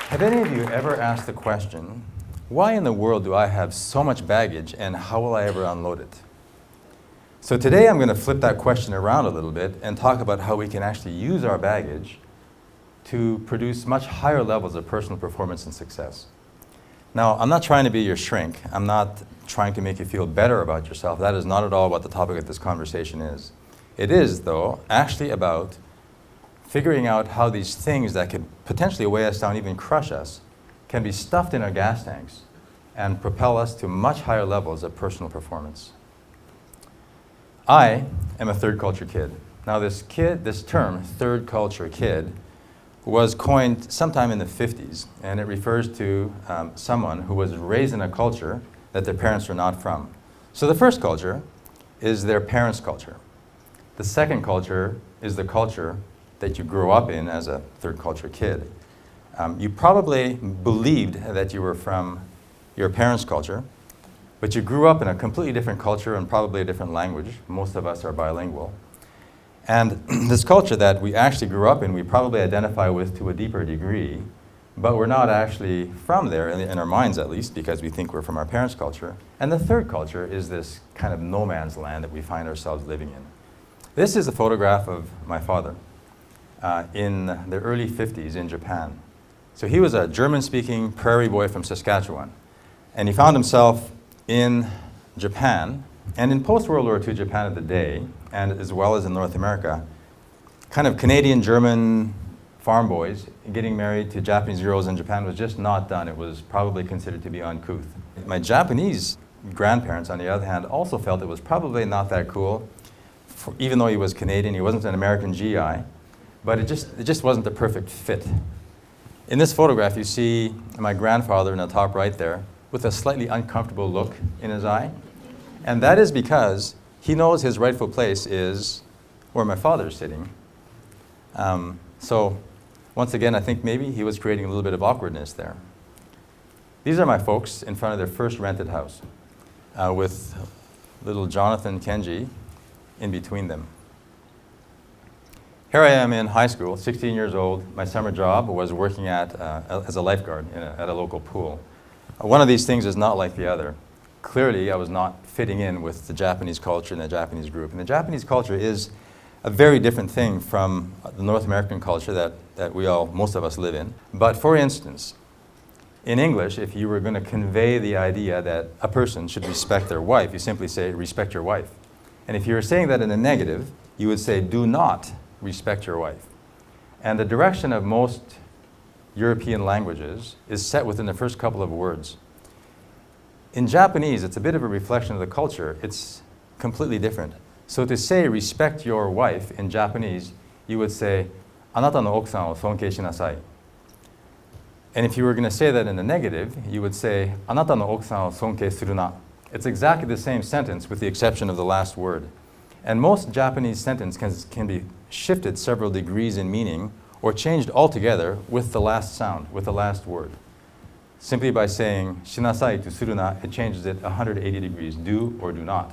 Have any of you ever asked the question, why in the world do I have so much baggage and how will I ever unload it? So today I'm going to flip that question around a little bit and talk about how we can actually use our baggage to produce much higher levels of personal performance and success. Now, I'm not trying to be your shrink. I'm not trying to make you feel better about yourself. That is not at all what the topic of this conversation is. It is, though, actually about figuring out how these things that could potentially weigh us down, even crush us, can be stuffed in our gas tanks and propel us to much higher levels of personal performance. I am a third culture kid. Now this term, third culture kid, was coined sometime in the 50s, and it refers to someone who was raised in a culture that their parents were not from. So the first culture is their parents' culture. The second culture is the culture that you grew up in as a third culture kid. You probably believed that you were from your parents' culture, but you grew up in a completely different culture and probably a different language. Most of us are bilingual. And this culture that we actually grew up in, we probably identify with to a deeper degree, but we're not actually from there, in our minds at least, because we think we're from our parents' culture. And the third culture is this kind of no man's land that we find ourselves living in. This is a photograph of my father in the early 50s in Japan. So he was a German-speaking prairie boy from Saskatchewan, and he found himself in Japan, and in post-World War II Japan of the day, and as well as in North America, kind of Canadian-German farm boys getting married to Japanese girls in Japan was just not done. It was probably considered to be uncouth. My Japanese grandparents, on the other hand, also felt it was probably not that cool, even though he was Canadian. He wasn't an American GI, but it just wasn't the perfect fit. In this photograph, you see my grandfather in the top right there with a slightly uncomfortable look in his eye. And that is because he knows his rightful place is where my father is sitting. So once again, I think maybe he was creating a little bit of awkwardness there. These are my folks in front of their first rented house with little Jonathan Kenji in between them. Here I am in high school, 16 years old. My summer job was working as a lifeguard at a local pool. One of these things is not like the other. Clearly, I was not fitting in with the Japanese culture and the Japanese group. And the Japanese culture is a very different thing from the North American culture that most of us live in. But for instance, in English, if you were going to convey the idea that a person should respect their wife, you simply say, respect your wife. And if you were saying that in a negative, you would say, do not respect your wife. And the direction of most European languages is set within the first couple of words. In Japanese, it's a bit of a reflection of the culture. It's completely different. So to say respect your wife in Japanese, you would say, anata no okusan o sonkei shinasai. And if you were going to say that in the negative, you would say, anata no okusan o sonkei suru na. It's exactly the same sentence with the exception of the last word. And most Japanese sentences can be shifted several degrees in meaning or changed altogether with the last sound, with the last word. Simply by saying shinasai to suruna, it changes it 180 degrees, do or do not.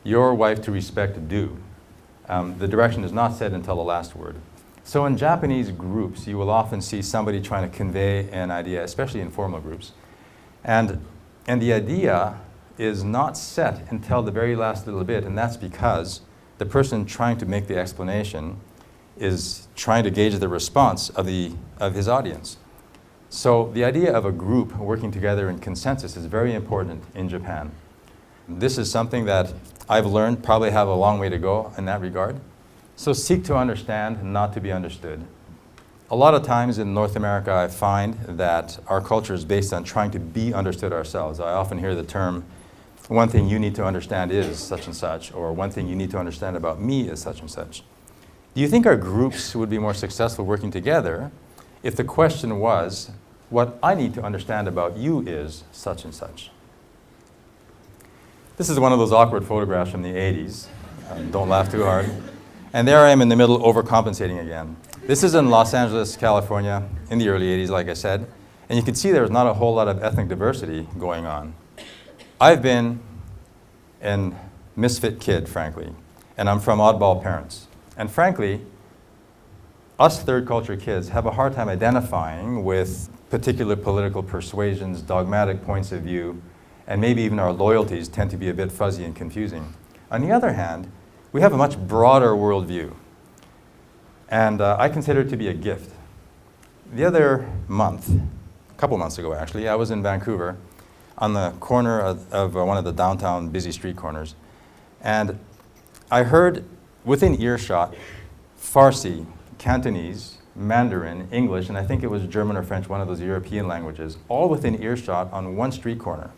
Your wife to respect, do. The direction is not said until the last word. So in Japanese groups, you will often see somebody trying to convey an idea, especially in formal groups. And the idea is not set until the very last little bit, and that's because the person trying to make the explanation is trying to gauge the response of his audience. So the idea of a group working together in consensus is very important in Japan. This is something that I've learned, probably have a long way to go in that regard. So seek to understand, not to be understood. A lot of times in North America, I find that our culture is based on trying to be understood ourselves. I often hear the term, one thing you need to understand is such and such, or one thing you need to understand about me is such and such. Do you think our groups would be more successful working together if the question was, what I need to understand about you is such and such? This is one of those awkward photographs from the 80s. Don't laugh too hard. And there I am in the middle, overcompensating again. This is in Los Angeles, California, in the early 80s, like I said. And you can see there's not a whole lot of ethnic diversity going on. I've been a misfit kid, frankly, and I'm from oddball parents. And frankly, us third culture kids have a hard time identifying with particular political persuasions, dogmatic points of view, and maybe even our loyalties tend to be a bit fuzzy and confusing. On the other hand, we have a much broader worldview, and I consider it to be a gift. The other month, a couple months ago actually, I was in Vancouver on the corner of one of the downtown busy street corners, and I heard within earshot Farsi, Cantonese, Mandarin, English, and I think it was German or French, one of those European languages, all within earshot on one street corner.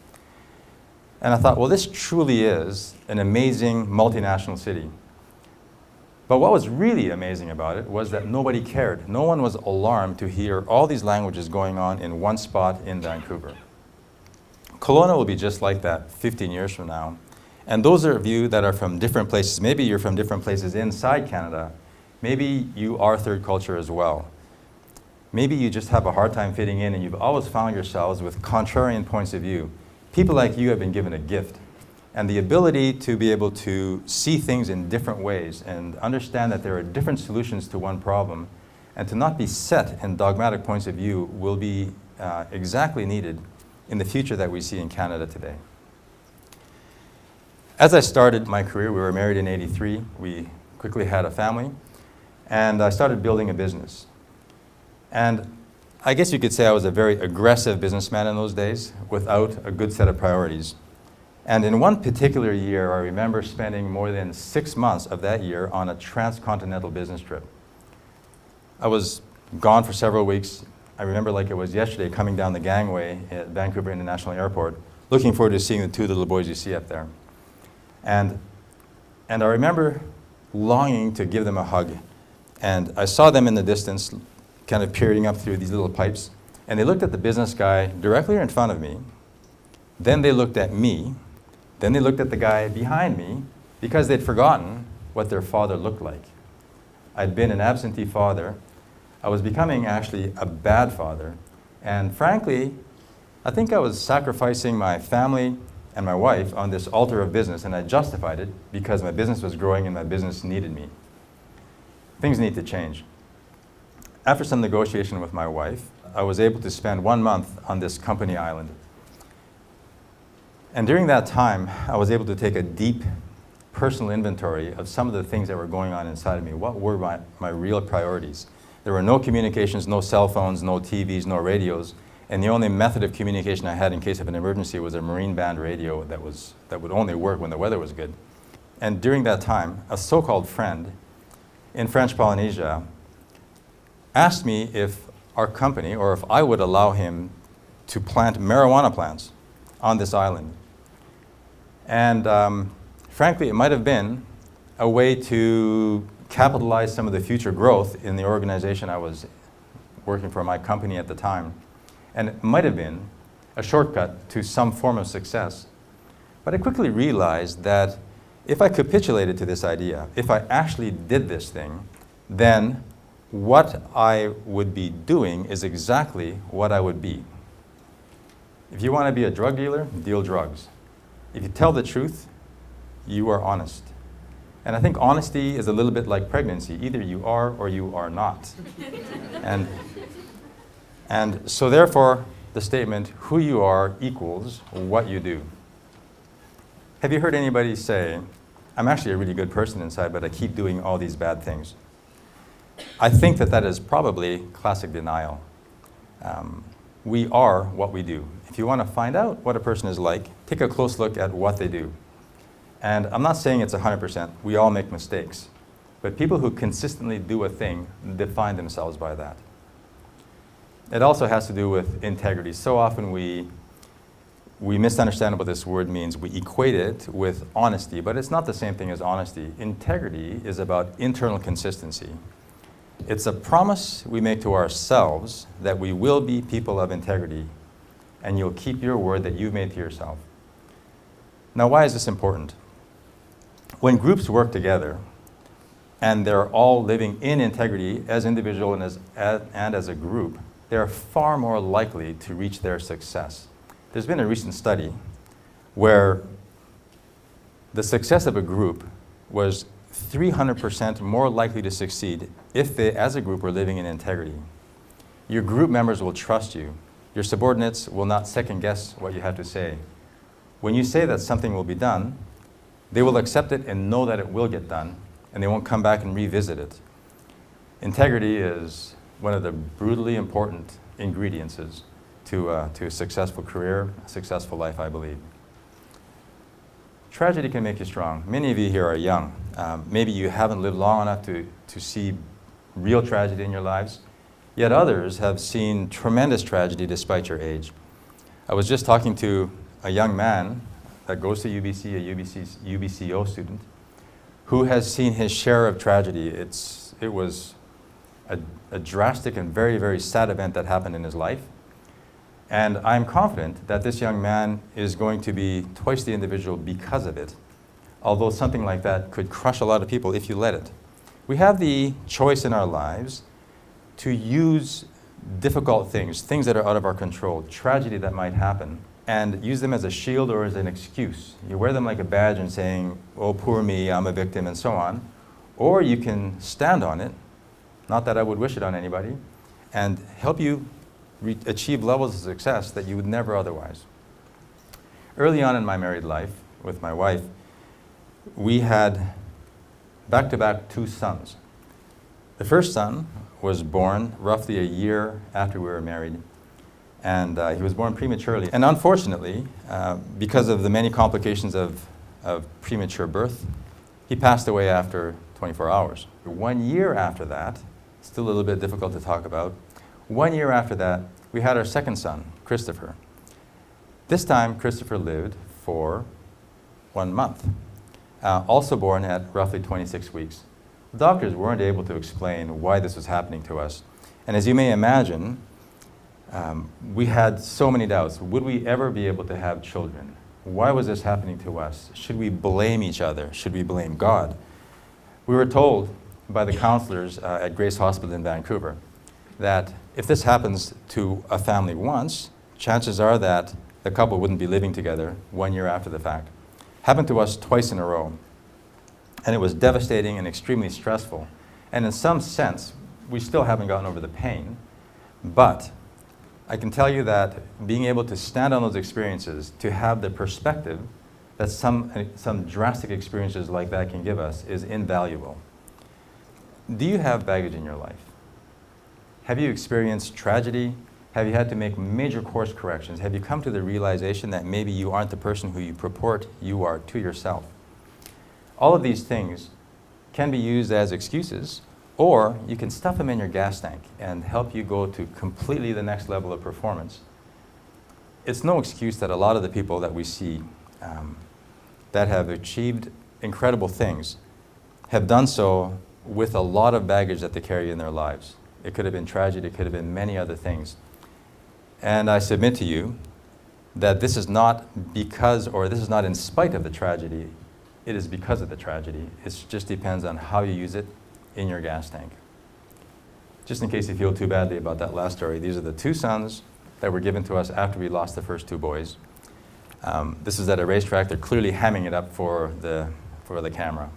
And I thought, well, this truly is an amazing multinational city. But what was really amazing about it was that nobody cared. No one was alarmed to hear all these languages going on in one spot in Vancouver. Kelowna will be just like that 15 years from now. And those of you that are from different places, maybe you're from different places inside Canada, maybe you are third culture as well. Maybe you just have a hard time fitting in and you've always found yourselves with contrarian points of view. People like you have been given a gift. And the ability to be able to see things in different ways and understand that there are different solutions to one problem and to not be set in dogmatic points of view will be exactly needed in the future that we see in Canada today. As I started my career, we were married in '83. We quickly had a family, and I started building a business. And I guess you could say I was a very aggressive businessman in those days without a good set of priorities. And in one particular year, I remember spending more than 6 months of that year on a transcontinental business trip. I was gone for several weeks. I remember like it was yesterday coming down the gangway at Vancouver International Airport, looking forward to seeing the two little boys you see up there. And I remember longing to give them a hug. And I saw them in the distance, kind of peering up through these little pipes. And they looked at the business guy directly in front of me. Then they looked at me. Then they looked at the guy behind me because they'd forgotten what their father looked like. I'd been an absentee father. I was becoming actually a bad father. And frankly, I think I was sacrificing my family and my wife on this altar of business, and I justified it because my business was growing and my business needed me. Things need to change. After some negotiation with my wife, I was able to spend 1 month on this company island. And during that time, I was able to take a deep personal inventory of some of the things that were going on inside of me. What were my real priorities? There were no communications, no cell phones, no TVs, no radios, and the only method of communication I had in case of an emergency was a marine band radio that would only work when the weather was good. And during that time, a so-called friend in French Polynesia asked me if our company, or if I would allow him to plant marijuana plants on this island. And frankly, it might have been a way to capitalize some of the future growth in the organization I was working for, my company at the time. And it might have been a shortcut to some form of success. But I quickly realized that if I capitulated to this idea, if I actually did this thing, then what I would be doing is exactly what I would be. If you want to be a drug dealer, deal drugs. If you tell the truth, you are honest. And I think honesty is a little bit like pregnancy. Either you are or you are not. And so therefore, the statement, who you are equals what you do. Have you heard anybody say, I'm actually a really good person inside, but I keep doing all these bad things? I think that is probably classic denial. We are what we do. If you want to find out what a person is like, take a close look at what they do. And I'm not saying it's 100%. We all make mistakes. But people who consistently do a thing define themselves by that. It also has to do with integrity. So often we misunderstand what this word means. We equate it with honesty, but it's not the same thing as honesty. Integrity is about internal consistency. It's a promise we make to ourselves that we will be people of integrity, and you'll keep your word that you've made to yourself. Now, why is this important? When groups work together, and they're all living in integrity as individual and as a group, they are far more likely to reach their success. There's been a recent study where the success of a group was 300% more likely to succeed if they, as a group, were living in integrity. Your group members will trust you. Your subordinates will not second guess what you have to say. When you say that something will be done, they will accept it and know that it will get done, and they won't come back and revisit it. Integrity is one of the brutally important ingredients to a successful career, a successful life, I believe. Tragedy can make you strong. Many of you here are young. Maybe you haven't lived long enough to see real tragedy in your lives, yet others have seen tremendous tragedy despite your age. I was just talking to a young man that goes to UBC, a UBCO student, who has seen his share of tragedy. It was a drastic and very, very sad event that happened in his life. And I'm confident that this young man is going to be twice the individual because of it, although something like that could crush a lot of people if you let it. We have the choice in our lives to use difficult things that are out of our control, tragedy that might happen, and use them as a shield or as an excuse. You wear them like a badge and saying, oh, poor me, I'm a victim, and so on. Or you can stand on it, not that I would wish it on anybody, and help you achieve levels of success that you would never otherwise. Early on in my married life with my wife, we had back-to-back 2 sons. The first son was born roughly a year after we were married, and he was born prematurely. And unfortunately, because of the many complications of premature birth, he passed away after 24 hours. 1 year after that, still a little bit difficult to talk about, 1 year after that, we had our second son, Christopher. This time, Christopher lived for 1 month, also born at roughly 26 weeks. The doctors weren't able to explain why this was happening to us. And as you may imagine, we had so many doubts. Would we ever be able to have children? Why was this happening to us? Should we blame each other? Should we blame God? We were told by the counselors at Grace Hospital in Vancouver that if this happens to a family once, chances are that the couple wouldn't be living together 1 year after the fact. Happened to us twice in a row. And it was devastating and extremely stressful. And in some sense, we still haven't gotten over the pain. But I can tell you that being able to stand on those experiences, to have the perspective that some drastic experiences like that can give us is invaluable. Do you have baggage in your life? Have you experienced tragedy? Have you had to make major course corrections? Have you come to the realization that maybe you aren't the person who you purport you are to yourself? All of these things can be used as excuses, or you can stuff them in your gas tank and help you go to completely the next level of performance. It's no excuse that a lot of the people that we see that have achieved incredible things have done so with a lot of baggage that they carry in their lives. It could have been tragedy, it could have been many other things. And I submit to you that this is not because, or this is not in spite of the tragedy, it is because of the tragedy. It just depends on how you use it in your gas tank. Just in case you feel too badly about that last story, these are the 2 sons that were given to us after we lost the first 2 boys. This is at a racetrack. They're clearly hamming it up for the camera.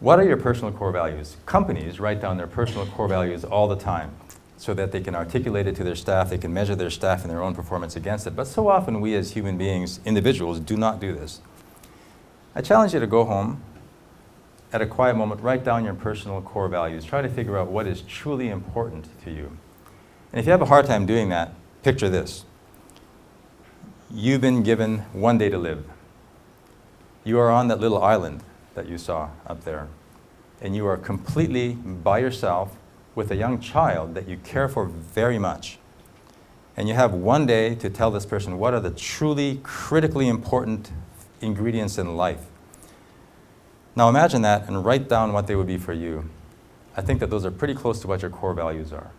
What are your personal core values? Companies write down their personal core values all the time so that they can articulate it to their staff, they can measure their staff and their own performance against it. But so often we as human beings, individuals, do not do this. I challenge you to go home at a quiet moment, write down your personal core values. Try to figure out what is truly important to you. And if you have a hard time doing that, picture this. You've been given 1 day to live. You are on that little island that you saw up there, and you are completely by yourself with a young child that you care for very much. And you have 1 day to tell this person what are the truly critically important ingredients in life. Now imagine that and write down what they would be for you. I think that those are pretty close to what your core values are.